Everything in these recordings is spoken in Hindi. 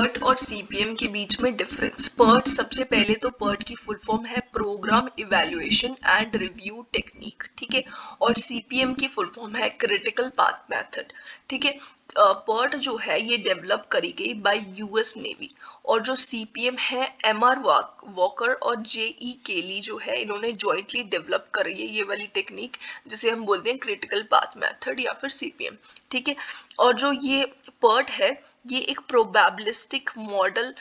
PERT और CPM के बीच में डिफरेंस। PERT, सबसे पहले तो PERT की फुल फॉर्म है program evaluation and review technique, ठीक है। और CPM की फुल फॉर्म है क्रिटिकल पाथ मेथड, ठीक है। PERT जो है ये डेवलप करी गई बाय यूएस नेवी, और जो CPM है MR वॉकर और JE केली जो है, इन्होंने जॉइंटली डेवलप करी है ये वाली टेक्निक, जिसे हम बोलते हैं क्रिटिकल पाथ मेथड या फिर CPM, ठीक है। और जो ये PERT है ये एक प्रोबेबिलिस्टिक मॉडल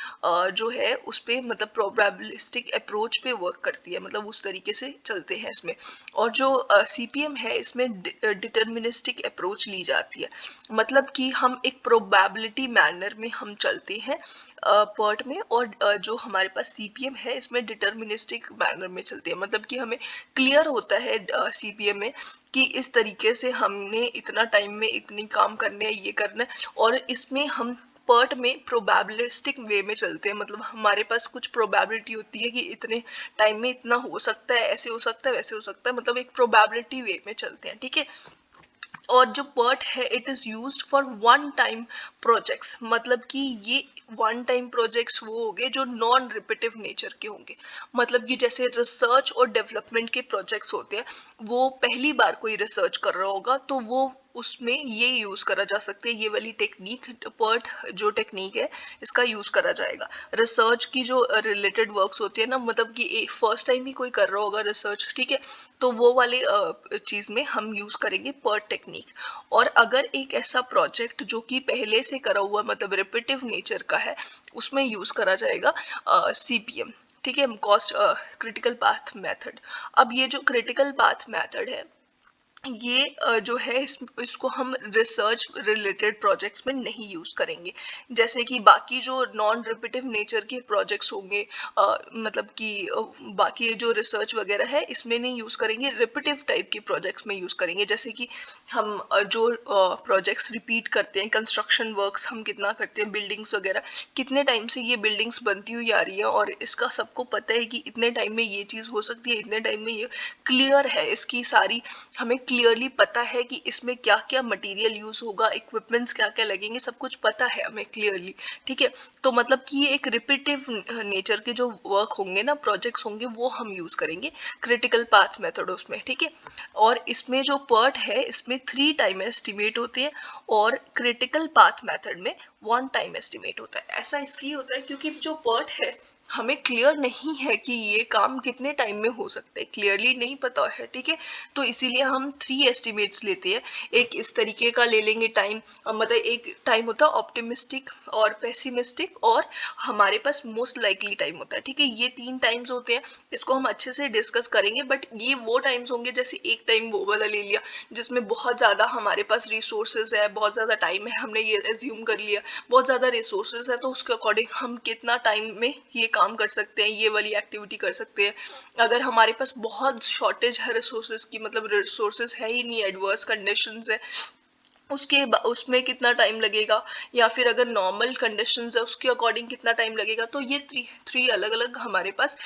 जो है उस पे, मतलब प्रोबेबिलिस्टिक अप्रोच पे वर्क करती है, मतलब उस तरीके से चलते हैं इसमें। और जो CPM है इसमें डिटर्मिनिस्टिक अप्रोच ली जाती है, मतलब कि हम एक प्रोबेबिलिटी मैनर में हम चलते हैं PERT में, और जो हमारे पास CPM है इसमें डिटर्मिनिस्टिक मैनर में चलते हैं, मतलब कि हमें क्लियर होता है CPM में कि इस तरीके से हमने इतना टाइम में इतनी काम करने हैं, ये करना है। और इसमें हम PERT में प्रोबेबिलिस्टिक वे में चलते हैं, मतलब हमारे पास कुछ प्रोबेबिलिटी होती है कि इतने टाइम में इतना हो सकता है, ऐसे हो सकता है, वैसे हो सकता है, मतलब एक प्रोबेबिलिटी वे में चलते हैं, ठीक है। और जो PERT है it is used for one time projects, मतलब कि ये वन टाइम प्रोजेक्ट्स वो होंगे जो नॉन रिपीटिव नेचर के होंगे, मतलब कि जैसे रिसर्च और डेवलपमेंट के प्रोजेक्ट्स होते हैं, वो पहली बार कोई रिसर्च कर रहा होगा तो वो उसमें ये यूज करा जा सकते हैं, ये वाली टेक्निक PERT जो टेक्निक है इसका यूज करा जाएगा। रिसर्च की जो रिलेटेड वर्क्स होती है ना, मतलब कि फर्स्ट टाइम ही कोई कर रहा होगा रिसर्च, ठीक है, तो वो वाले चीज में हम यूज करेंगे PERT टेक्निक। और अगर एक ऐसा प्रोजेक्ट जो कि पहले से करा हुआ, मतलब रिपीटिव नेचर का है, उसमें यूज करा जाएगा CPM, ठीक है, कॉस्ट क्रिटिकल पाथ मेथड। अब ये जो क्रिटिकल पाथ मेथड है ये जो है इसको हम रिसर्च रिलेटेड प्रोजेक्ट्स में नहीं यूज करेंगे, जैसे कि बाकी जो नॉन रिपीटिव नेचर के प्रोजेक्ट्स होंगे, मतलब कि बाकी जो रिसर्च वगैरह है इसमें नहीं यूज करेंगे, रिपीटिव टाइप के प्रोजेक्ट्स में यूज करेंगे। जैसे कि हम जो प्रोजेक्ट्स रिपीट करते हैं, कंस्ट्रक्शन वर्क्स हम कितना करते हैं, बिल्डिंग्स वगैरह, कितने टाइम से ये बिल्डिंग्स बनती हुई आ रही है और इसका सबको पता है कि इतने टाइम में ये चीज़ हो सकती है, इतने टाइम में ये क्लियर है, इसकी सारी हमें क्लियरली पता है कि इसमें क्या क्या मटेरियल यूज होगा, इक्विपमेंट्स क्या क्या लगेंगे, सब कुछ पता है हमें क्लियरली, ठीक है। तो मतलब कि ये एक रिपीटिव नेचर के जो वर्क होंगे ना, प्रोजेक्ट्स होंगे, वो हम यूज करेंगे क्रिटिकल पाथ मेथड उसमें, ठीक है। और इसमें जो PERT है इसमें 3 टाइम एस्टिमेट होते हैं, और क्रिटिकल पाथ मेथड में 1 टाइम एस्टिमेट होता है। ऐसा इसलिए होता है क्योंकि जो PERT है हमें क्लियर नहीं है कि ये काम कितने टाइम में हो सकता है, क्लियरली नहीं पता है, ठीक है। तो इसीलिए हम 3 एस्टिमेट्स लेते हैं। एक इस तरीके का ले लेंगे टाइम, मतलब एक टाइम होता है ऑप्टिमिस्टिक और पेसिमिस्टिक, और हमारे पास मोस्ट लाइकली टाइम होता है, ठीक है। ये 3 टाइम्स होते हैं, इसको हम अच्छे से डिस्कस करेंगे। बट ये वो टाइम्स होंगे, जैसे एक टाइम वो वाला ले लिया जिसमें बहुत ज़्यादा हमारे पास रिसोर्सेज है, बहुत ज़्यादा टाइम है, हमने ये एज्यूम कर लिया बहुत ज़्यादा रिसोर्सेज है, तो उसके अकॉर्डिंग हम कितना टाइम में ये काम कर सकते हैं, ये वाली एक्टिविटी कर सकते हैं। अगर हमारे पास बहुत शॉर्टेज है रिसोर्सेज की, मतलब रिसोर्सेज है ही नहीं, एडवर्स कंडीशंस है, उसमें कितना टाइम लगेगा, या फिर अगर नॉर्मल कंडीशंस है उसके अकॉर्डिंग कितना टाइम लगेगा। तो ये थ्री अलग अलग हमारे पास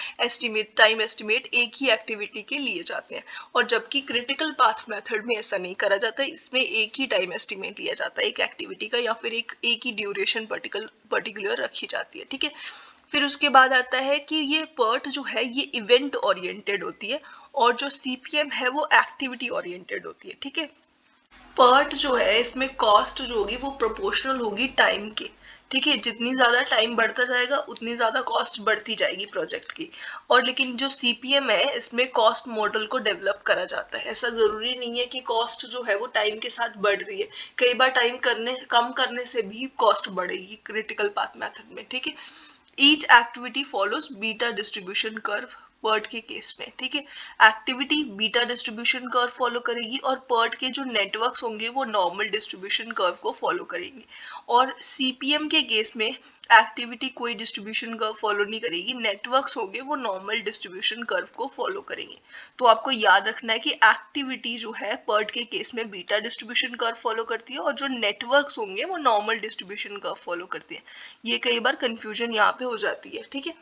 टाइम एस्टिमेट एक ही एक्टिविटी के लिए जाते हैं। और जबकि क्रिटिकल पाथ मेथड में ऐसा नहीं करा जाता, इसमें एक ही टाइम एस्टिमेट लिया जाता है एक एक्टिविटी का, या फिर एक ही ड्यूरेशन पर्टिकुलर रखी जाती है, ठीक है। फिर उसके बाद आता है कि ये PERT जो है ये इवेंट ओरिएंटेड होती है, और जो CPM है वो एक्टिविटी ओरिएंटेड होती है, ठीक है। PERT जो है इसमें कॉस्ट जो होगी वो प्रोपोर्शनल होगी टाइम के, ठीक है। जितनी ज्यादा टाइम बढ़ता जाएगा उतनी ज्यादा कॉस्ट बढ़ती जाएगी प्रोजेक्ट की। और लेकिन जो CPM है इसमें कॉस्ट मॉडल को डेवलप करा जाता है, ऐसा जरूरी नहीं है कि कॉस्ट जो है वो टाइम के साथ बढ़ रही है, कई बार टाइम कम करने से भी कॉस्ट बढ़ेगी क्रिटिकल पाथ मेथड में, ठीक है। Each activity follows beta distribution curve PERT के केस में, ठीक है। Activity beta distribution curve follow करेगी, और PERT के जो नेटवर्क्स होंगे वो नॉर्मल डिस्ट्रीब्यूशन कर्व को फॉलो करेंगे। और CPM के केस में एक्टिविटी कोई डिस्ट्रीब्यूशन कर्व फॉलो नहीं करेगी, नेटवर्क्स होंगे वो नॉर्मल डिस्ट्रीब्यूशन कर्व को फॉलो करेंगे। तो आपको याद रखना है कि एक्टिविटी जो है PERT के केस में बीटा डिस्ट्रीब्यूशन कर्व फॉलो करती है, और जो नेटवर्क्स होंगे वो नॉर्मल डिस्ट्रीब्यूशन कर्व फॉलो करते हैं। ये कई बार कंफ्यूजन यहाँ पे हो जाती है, ठीक है।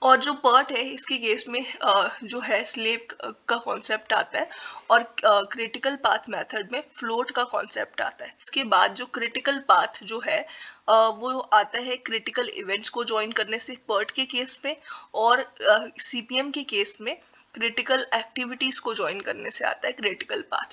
और जो PERT है इसके केस में जो है स्लेव का कॉन्सेप्ट आता है, और क्रिटिकल पाथ मेथड में फ्लोट का कॉन्सेप्ट आता है। इसके बाद जो क्रिटिकल पाथ जो है वो आता है क्रिटिकल इवेंट्स को ज्वाइन करने से पर्ट के केस में, और सीपीएम के केस में क्रिटिकल एक्टिविटीज को ज्वाइन करने से आता है क्रिटिकल पाथ।